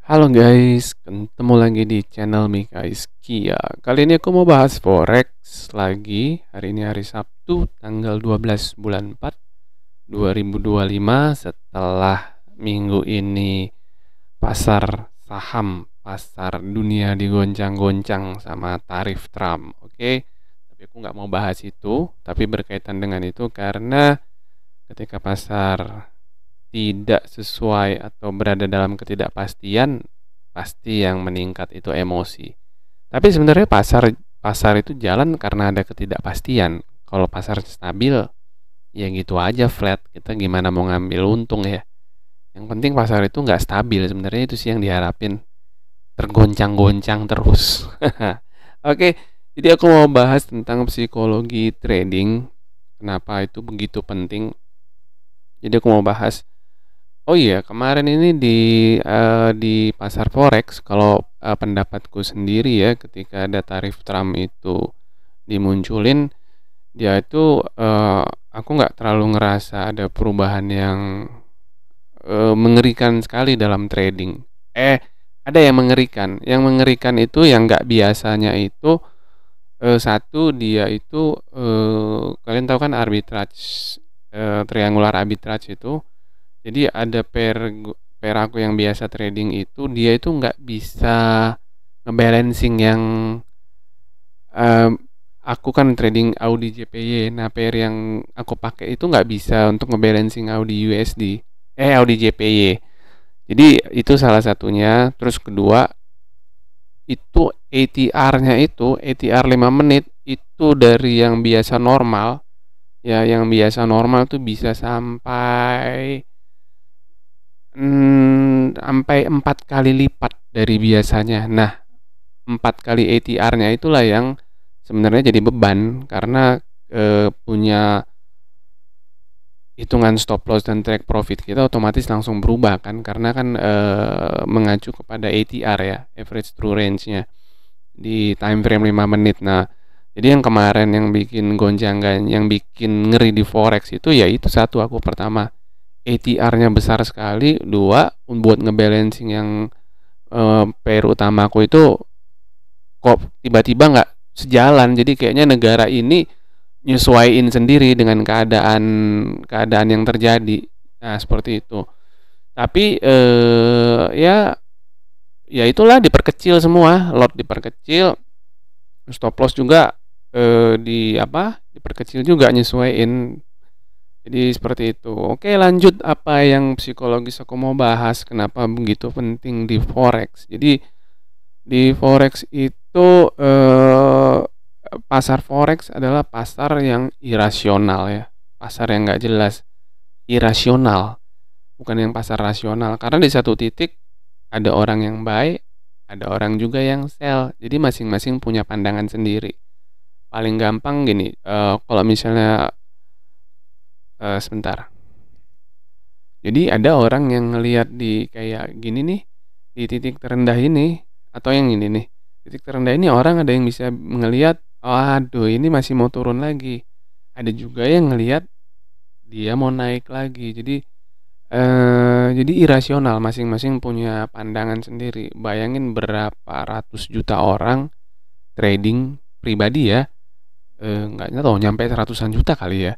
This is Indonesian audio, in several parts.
Halo guys, ketemu lagi di channel Mika Iskia. Kali ini aku mau bahas Forex lagi. Hari ini hari Sabtu, tanggal 12 bulan 4, 2025. Setelah minggu ini pasar saham, pasar dunia digoncang-goncang sama tarif Trump. Oke, tapi aku nggak mau bahas itu, tapi berkaitan dengan itu karena ketika pasar tidak sesuai atau berada dalam ketidakpastian, pasti yang meningkat itu emosi. Tapi sebenarnya pasar pasar itu jalan karena ada ketidakpastian. Kalau pasar stabil, ya gitu aja flat. Kita gimana mau ngambil untung ya? Yang penting pasar itu nggak stabil. Sebenarnya itu sih yang diharapin. Tergoncang-goncang terus. Oke, jadi aku mau bahas tentang psikologi trading. Kenapa itu begitu penting? Jadi aku mau bahas. Oh iya, kemarin ini di pasar forex, kalau pendapatku sendiri ya, ketika ada tarif Trump itu dimunculin, dia itu aku nggak terlalu ngerasa ada perubahan yang mengerikan sekali dalam trading. Ada yang mengerikan. Yang mengerikan itu yang nggak biasanya itu satu dia itu kalian tahu kan arbitrage, triangular arbitrage itu. Jadi ada pair aku yang biasa trading itu dia itu nggak bisa ngebalancing yang em, aku kan trading Audi JPY. Nah, pair yang aku pakai itu nggak bisa untuk ngebalancing Audi USD, Audi JPY. Jadi itu salah satunya. Terus kedua itu ATR-nya itu ATR 5 menit itu dari yang biasa normal, ya yang biasa normal tuh bisa sampai 4 kali lipat dari biasanya. Nah, 4 kali ATR-nya itulah yang sebenarnya jadi beban karena punya hitungan stop loss dan take profit kita otomatis langsung berubah kan, karena kan mengacu kepada ATR ya, average true range-nya di time frame 5 menit. Nah, jadi yang kemarin yang bikin gonjangan, yang bikin ngeri di forex itu ya itu satu, aku pertama ATR-nya besar sekali. Dua, buat ngebalancing yang pair utama aku itu kok tiba-tiba nggak sejalan. Jadi kayaknya negara ini nyesuaiin sendiri dengan keadaan keadaan yang terjadi. Nah, seperti itu. Tapi ya ya itulah, diperkecil semua, lot diperkecil, stop loss juga di apa? Diperkecil juga, nyesuaiin. Jadi seperti itu. Oke, lanjut apa yang psikologis aku mau bahas. Kenapa begitu penting di forex? Jadi di forex itu pasar forex adalah pasar yang irasional ya. Pasar yang nggak jelas, irasional. Bukan yang pasar rasional. Karena di satu titik ada orang yang buy, ada orang juga yang sell. Jadi masing-masing punya pandangan sendiri. Paling gampang gini, kalau misalnya sebentar. Jadi ada orang yang ngelihat di kayak gini nih, di titik terendah ini, atau yang ini nih, titik terendah ini orang ada yang bisa ngelihat, aduh ini masih mau turun lagi. Ada juga yang ngelihat dia mau naik lagi. Jadi irasional, masing-masing punya pandangan sendiri. Bayangin berapa ratus juta orang trading pribadi ya, nggak tahu nyampe ratusan juta kali ya.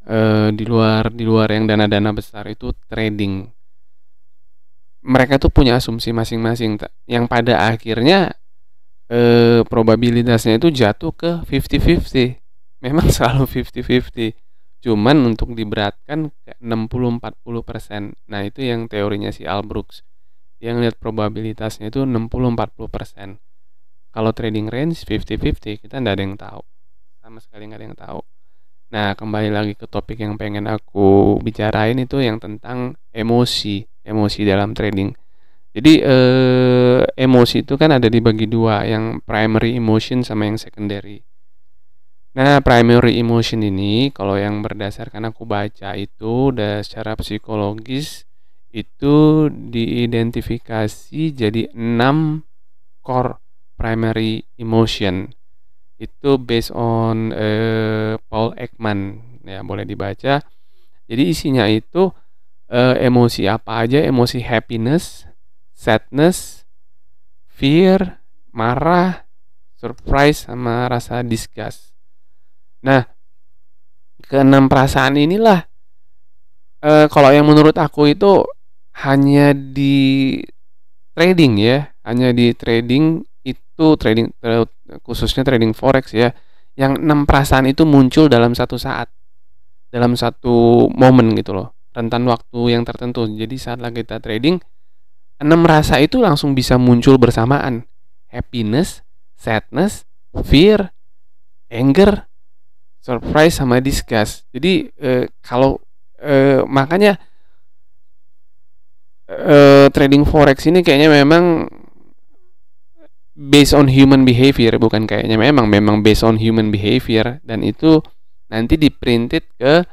Di luar yang dana-dana besar itu trading, mereka tuh punya asumsi masing-masing yang pada akhirnya probabilitasnya itu jatuh ke 50-50. Memang selalu 50-50, cuman untuk diberatkan ke 60-40%. Nah, itu yang teorinya si Al Brooks, yang lihat probabilitasnya itu 60-40%. Kalau trading range 50-50, kita nggak ada yang tahu, sama sekali nggak ada yang tahu. Nah, kembali lagi ke topik yang pengen aku bicarain, itu yang tentang emosi, emosi dalam trading. Jadi emosi itu kan ada dibagi dua, yang primary emotion sama yang secondary. Nah, primary emotion ini kalau yang berdasarkan aku baca itu udah secara psikologis itu diidentifikasi jadi 6 core primary emotion. Itu based on Paul Ekman, ya boleh dibaca. Jadi isinya itu emosi apa aja: emosi happiness, sadness, fear, marah, surprise, sama rasa disgust. Nah, keenam perasaan inilah kalau yang menurut aku itu hanya di trading ya, hanya di trading itu trading khususnya trading forex ya. Yang 6 perasaan itu muncul dalam satu saat, dalam satu momen gitu loh, rentan waktu yang tertentu. Jadi saat lagi kita trading, 6 rasa itu langsung bisa muncul bersamaan. Happiness, sadness, fear, anger, surprise, sama disgust. Jadi kalau makanya trading forex ini kayaknya memang based on human behavior, bukan kayaknya, memang based on human behavior, dan itu nanti diprinted ke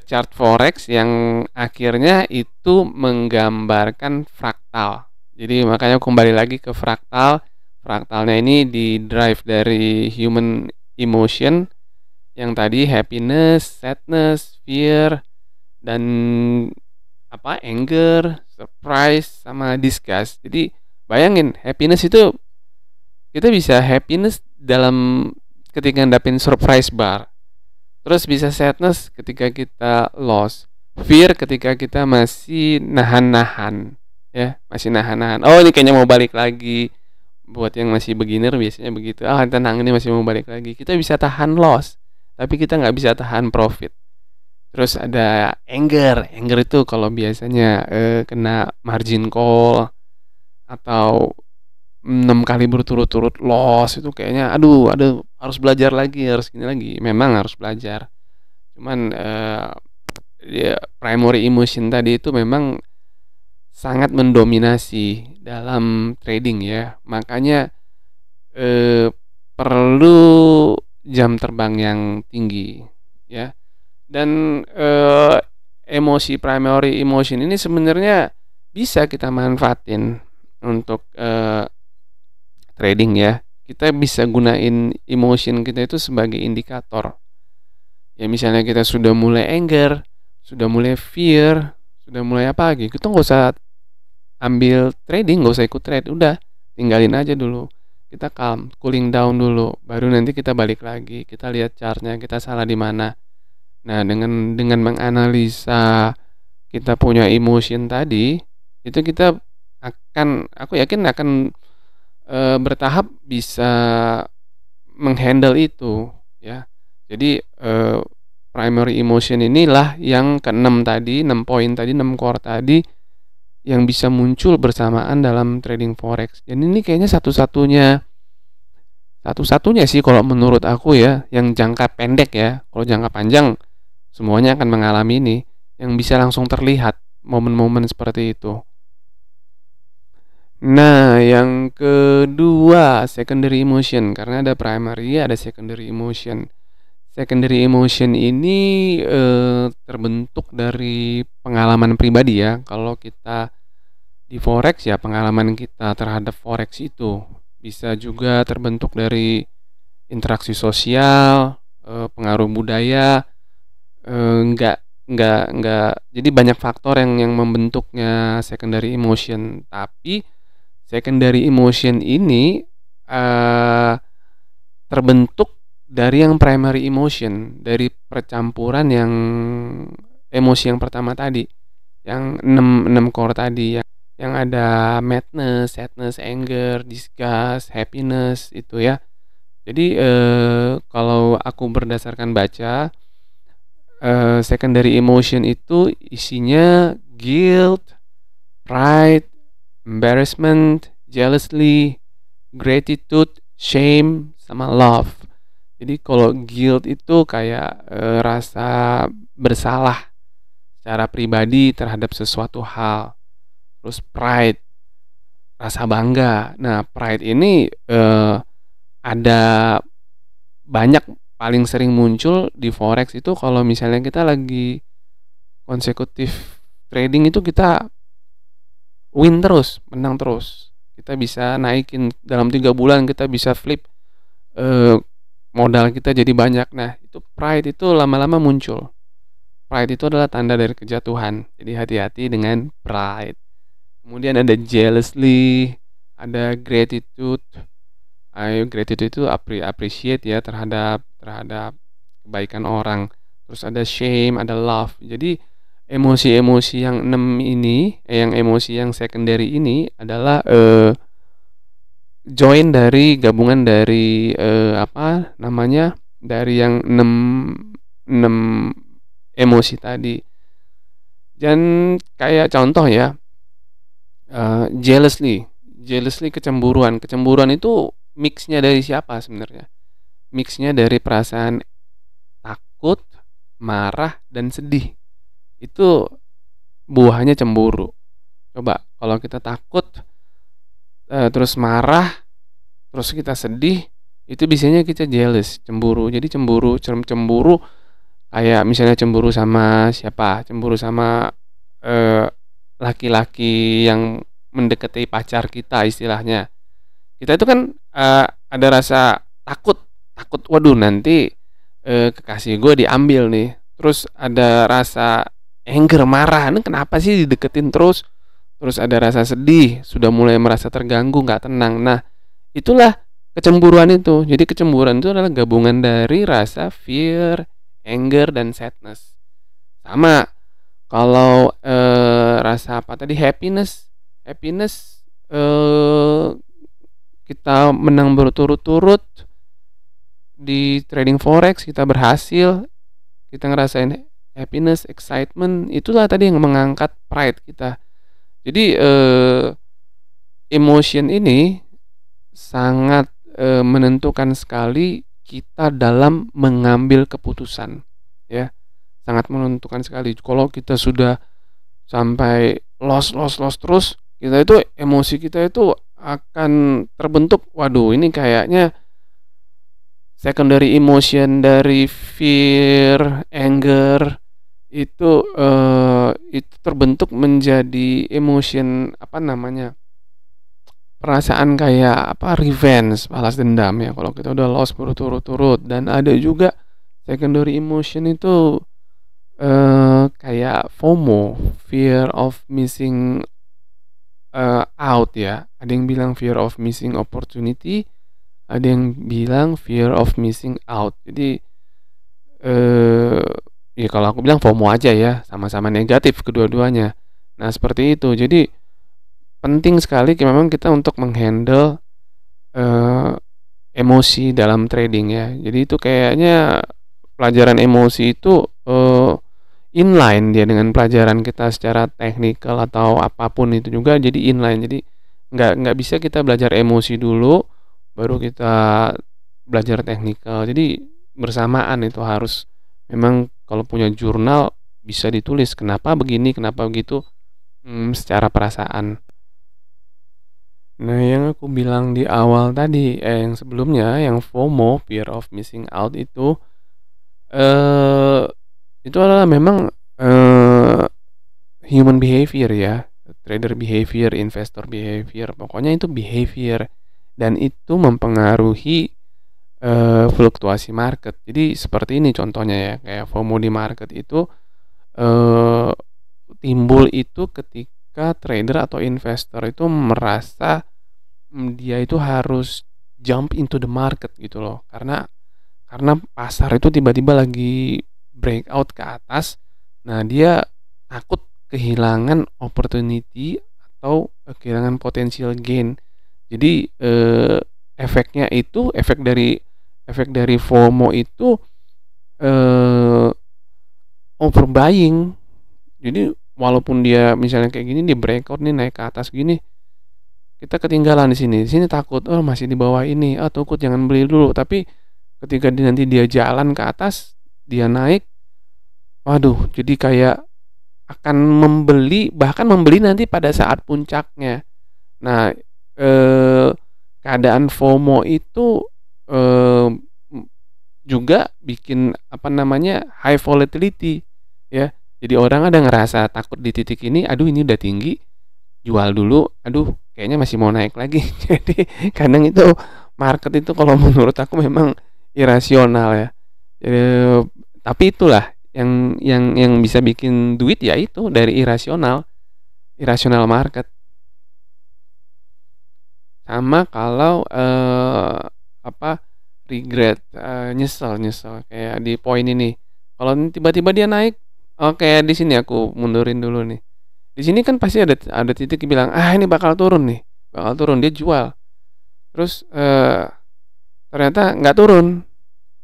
chart forex yang akhirnya itu menggambarkan fraktal. Jadi makanya kembali lagi ke fraktal. Fraktalnya ini di drive dari human emotion yang tadi happiness, sadness, fear, dan anger, surprise, sama disgust. Jadi bayangin, happiness itu kita bisa happiness dalam ketika ngedapin surprise bar. Terus bisa sadness ketika kita loss, fear ketika kita masih nahan-nahan, ya, masih nahan-nahan. Oh, ini kayaknya mau balik lagi. Buat yang masih beginner biasanya begitu. Tenang, ini masih mau balik lagi. Kita bisa tahan loss, tapi kita nggak bisa tahan profit. Terus ada anger itu kalau biasanya kena margin call atau 6 kali berturut-turut loss, itu kayaknya aduh harus belajar lagi, harus gini lagi. Memang harus belajar. Cuman ya, primary emotion tadi itu memang sangat mendominasi dalam trading ya. Makanya perlu jam terbang yang tinggi ya. Dan emosi primary emotion ini sebenarnya bisa kita manfaatin untuk trading ya. Kita bisa gunain emotion kita itu sebagai indikator. Ya misalnya kita sudah mulai anger, sudah mulai fear, sudah mulai apa lagi, kita nggak usah ambil trading, nggak usah ikut trade, udah tinggalin aja dulu. Kita calm, cooling down dulu, baru nanti kita balik lagi, kita lihat chartnya, kita salah di mana. Nah, dengan menganalisa kita punya emotion tadi, itu kita aku yakin akan bertahap bisa menghandle itu ya. Jadi primary emotion inilah yang ke-6 tadi, 6 poin tadi, 6 core tadi yang bisa muncul bersamaan dalam trading forex. Dan ini kayaknya satu-satunya sih kalau menurut aku ya, yang jangka pendek ya. Kalau jangka panjang semuanya akan mengalami ini, yang bisa langsung terlihat momen-momen seperti itu. Nah, yang kedua secondary emotion, karena ada primary, ada secondary emotion. Secondary emotion ini terbentuk dari pengalaman pribadi ya. Kalau kita di forex ya, pengalaman kita terhadap forex itu bisa juga terbentuk dari interaksi sosial, pengaruh budaya. Enggak, jadi banyak faktor yang membentuknya secondary emotion. Tapi secondary emotion ini terbentuk dari yang primary emotion, dari percampuran yang emosi yang pertama tadi, yang 6 core tadi, yang ada madness, sadness, anger, disgust, happiness itu ya. Jadi kalau aku berdasarkan baca, secondary emotion itu isinya guilt, pride, embarrassment, jealousy, gratitude, shame, sama love. Jadi kalau guilt itu kayak rasa bersalah secara pribadi terhadap sesuatu hal. Terus pride, rasa bangga. Nah, pride ini ada banyak, paling sering muncul di forex itu kalau misalnya kita lagi konsekutif trading itu kita win terus, menang terus. Kita bisa naikin dalam 3 bulan, kita bisa flip modal kita jadi banyak. Nah, itu pride itu lama-lama muncul. pride itu adalah tanda dari kejatuhan. Jadi hati-hati dengan pride. Kemudian ada jealously, ada gratitude. Gratitude itu appreciate ya terhadap terhadap kebaikan orang. Terus ada shame, ada love. Jadi emosi-emosi yang 6 ini, yang emosi yang secondary ini adalah join dari gabungan dari apa namanya? Dari yang 6 emosi tadi. Dan kayak contoh ya, jealously kecemburuan. Kecemburuan itu mixnya dari siapa sebenarnya? Mixnya dari perasaan takut, marah, dan sedih. Itu buahnya cemburu. Coba kalau kita takut, terus marah, terus kita sedih, itu biasanya kita jealous, cemburu. Jadi cemburu kayak misalnya cemburu sama siapa? Cemburu sama laki-laki yang mendekati pacar kita istilahnya. Kita itu kan ada rasa takut, waduh nanti kekasih gue diambil nih. Terus ada rasa anger, marah, ini kenapa sih dideketin terus? Terus ada rasa sedih, sudah mulai merasa terganggu, nggak tenang. Nah, itulah kecemburuan itu. Jadi kecemburuan itu adalah gabungan dari rasa fear, anger, dan sadness. Sama kalau rasa apa tadi, happiness kita menang berturut-turut di trading forex, kita berhasil, kita ngerasain happiness, excitement, itulah tadi yang mengangkat pride kita. Jadi emotion ini sangat menentukan sekali kita dalam mengambil keputusan, ya, sangat menentukan sekali. Kalau kita sudah sampai loss terus, kita itu emosi kita itu akan terbentuk. Waduh, ini kayaknya secondary emotion dari fear, anger itu terbentuk menjadi emotion apa namanya, perasaan kayak apa, revenge, balas dendam ya kalau kita udah loss berturut-turut. Dan ada juga secondary emotion itu kayak FOMO, fear of missing out ya. Ada yang bilang fear of missing opportunity, ada yang bilang fear of missing out. Jadi ya kalau aku bilang FOMO aja ya, sama-sama negatif kedua-duanya. Nah seperti itu. Jadi penting sekali memang kita untuk menghandle emosi dalam trading ya. Jadi itu kayaknya pelajaran emosi itu inline dia dengan pelajaran kita secara teknikal atau apapun itu juga. Jadi inline. Jadi nggak bisa kita belajar emosi dulu baru kita belajar teknikal. Jadi bersamaan itu harus. Memang kalau punya jurnal bisa ditulis kenapa begini, kenapa begitu, secara perasaan. Nah, yang aku bilang di awal tadi, yang sebelumnya, yang FOMO, fear of missing out itu adalah memang human behavior ya, trader behavior, investor behavior, pokoknya itu behavior, dan itu mempengaruhi fluktuasi market. Jadi seperti ini contohnya ya, kayak FOMO di market itu timbul itu ketika trader atau investor itu merasa dia itu harus jump into the market gitu loh, karena pasar itu tiba-tiba lagi breakout ke atas. Nah dia takut kehilangan opportunity atau kehilangan potential gain. Jadi efeknya itu, efek dari FOMO itu overbuying. Jadi walaupun dia misalnya kayak gini, di breakout nih naik ke atas gini, kita ketinggalan di sini takut, masih di bawah ini, takut jangan beli dulu. Tapi ketika nanti dia jalan ke atas, dia naik, waduh, jadi kayak akan membeli, bahkan membeli nanti pada saat puncaknya. Nah keadaan FOMO itu juga bikin apa namanya, high volatility ya. Jadi orang ada ngerasa takut di titik ini, aduh ini udah tinggi, jual dulu, aduh kayaknya masih mau naik lagi. Jadi kadang itu market itu kalau menurut aku memang irasional ya. Jadi, tapi itulah yang bisa bikin duit ya itu dari irasional market. Sama kalau apa regret, nyesel kayak di poin ini. Kalau tiba-tiba dia naik, kayak di sini aku mundurin dulu nih. Di sini kan pasti ada titik bilang, "Ah, ini bakal turun nih, bakal turun." Dia jual. Terus ternyata nggak turun.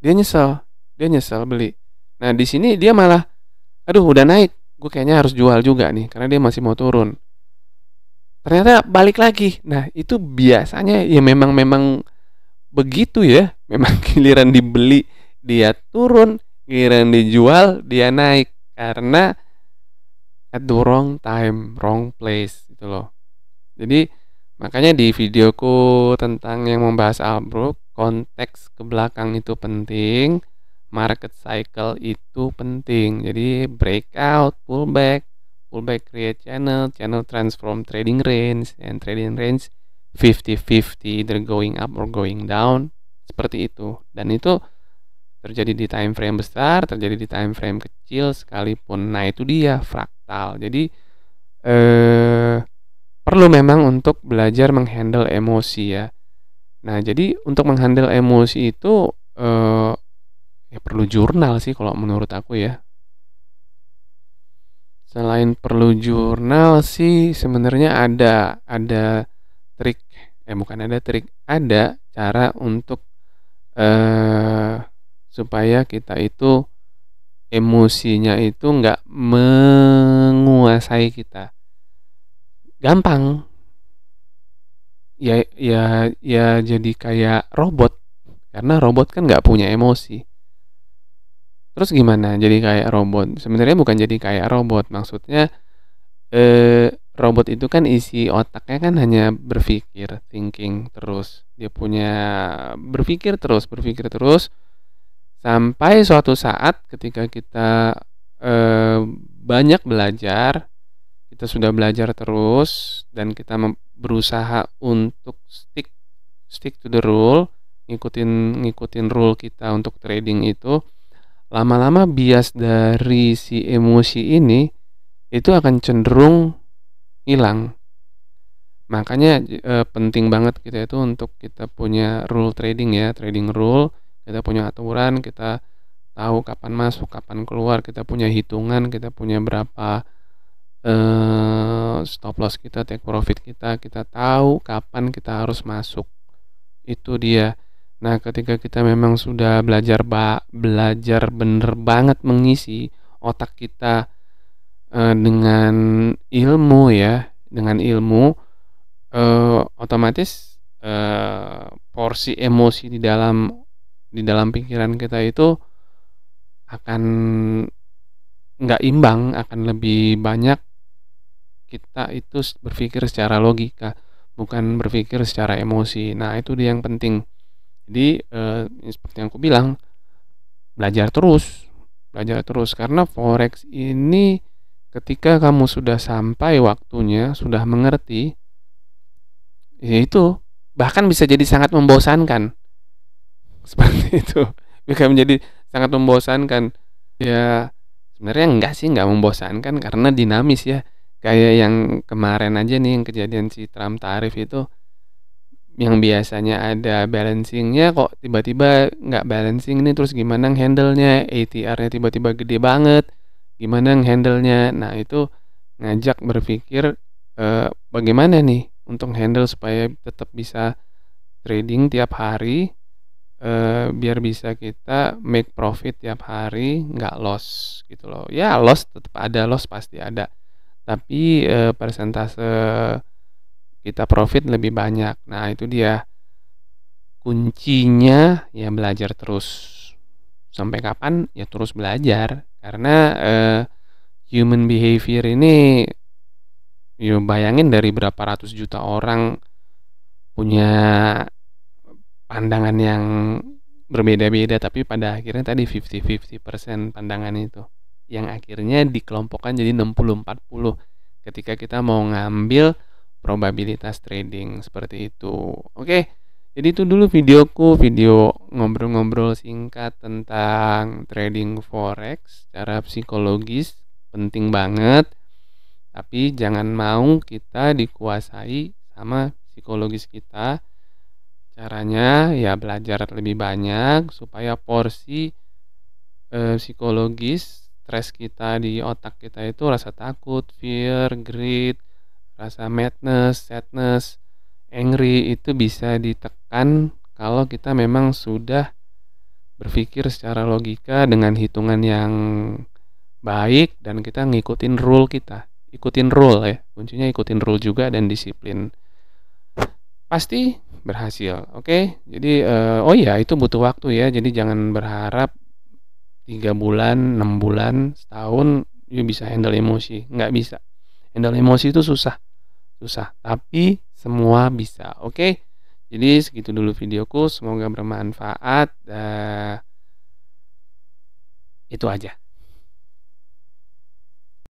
Dia nyesel beli. Nah, di sini dia malah, "Aduh, udah naik. Gue kayaknya harus jual juga nih karena dia masih mau turun." Ternyata balik lagi. Nah, itu biasanya ya memang begitu ya. Memang giliran dibeli dia turun, giliran dijual dia naik karena at the wrong time, wrong place gitu loh. Jadi makanya di videoku tentang yang membahas Albrook, konteks ke belakang itu penting, market cycle itu penting. Jadi breakout, pullback create channel transform trading range, and trading range 50-50 either going up or going down, seperti itu. Dan itu terjadi di time frame besar, terjadi di time frame kecil sekalipun. Nah, itu dia fraktal. Jadi perlu memang untuk belajar menghandle emosi ya. Nah, jadi untuk menghandle emosi itu ya perlu jurnal sih kalau menurut aku ya. Selain perlu jurnal sih sebenarnya ada trik, bukan ada trik, ada cara untuk supaya kita itu emosinya itu nggak menguasai kita. Gampang. Ya jadi kayak robot. Karena robot kan nggak punya emosi. Terus gimana jadi kayak robot? Sebenarnya bukan jadi kayak robot. Maksudnya robot itu kan isi otaknya kan hanya berpikir, thinking terus. Dia punya berpikir terus sampai suatu saat ketika kita banyak belajar, kita sudah belajar terus dan kita berusaha untuk stick to the rule, ngikutin rule kita untuk trading itu, lama-lama bias dari si emosi ini itu akan cenderung hilang. Makanya penting banget kita itu untuk kita punya rule trading ya, trading rule, kita punya aturan, kita tahu kapan masuk, kapan keluar, kita punya hitungan, kita punya berapa stop loss kita, take profit kita tahu kapan kita harus masuk. Itu dia. Nah, ketika kita memang sudah belajar bener banget mengisi otak kita dengan ilmu ya, otomatis porsi emosi di dalam pikiran kita itu akan nggak imbang, akan lebih banyak kita itu berpikir secara logika, bukan berpikir secara emosi. Nah, itu dia yang penting. Jadi seperti yang aku bilang, belajar terus karena forex ini ketika kamu sudah sampai waktunya, sudah mengerti, ya itu bahkan bisa jadi sangat membosankan. Seperti itu. Bisa menjadi sangat membosankan. Ya, sebenarnya nggak membosankan karena dinamis ya. Kayak yang kemarin aja nih yang kejadian si Trump tarif itu, yang biasanya ada balancingnya kok tiba-tiba nggak balancing nih, terus gimana handle-nya, ATR-nya tiba-tiba gede banget, gimana handle-nya. Nah, itu ngajak berpikir bagaimana nih untuk handle supaya tetap bisa trading tiap hari, biar bisa kita make profit tiap hari, nggak loss gitu loh. Ya loss tetap ada, loss pasti ada, tapi persentase kita profit lebih banyak. Nah, itu dia kuncinya, ya belajar terus. Sampai kapan? Ya terus belajar. Karena human behavior ini, ya bayangin dari berapa ratus juta orang punya pandangan yang berbeda-beda, tapi pada akhirnya tadi 50-50% pandangan itu yang akhirnya dikelompokkan jadi 60-40 ketika kita mau ngambil probabilitas trading seperti itu. Oke, Jadi itu dulu videoku, video ngobrol-ngobrol singkat tentang trading forex secara psikologis, penting banget. Tapi jangan mau kita dikuasai sama psikologis kita. Caranya ya belajar lebih banyak supaya porsi psikologis stres kita di otak kita itu rasa takut, fear, greed, rasa madness, sadness, angry itu bisa ditekan kalau kita memang sudah berpikir secara logika dengan hitungan yang baik dan kita ngikutin rule kita. Ikutin rule ya. Kuncinya ikutin rule juga dan disiplin. Pasti berhasil. Oke. Jadi oh iya itu butuh waktu ya. Jadi jangan berharap 3 bulan, 6 bulan, setahun you bisa handle emosi. Nggak bisa. Handle emosi itu susah. Susah. Tapi semua bisa. Oke. Jadi segitu dulu videoku. Semoga bermanfaat. Itu aja.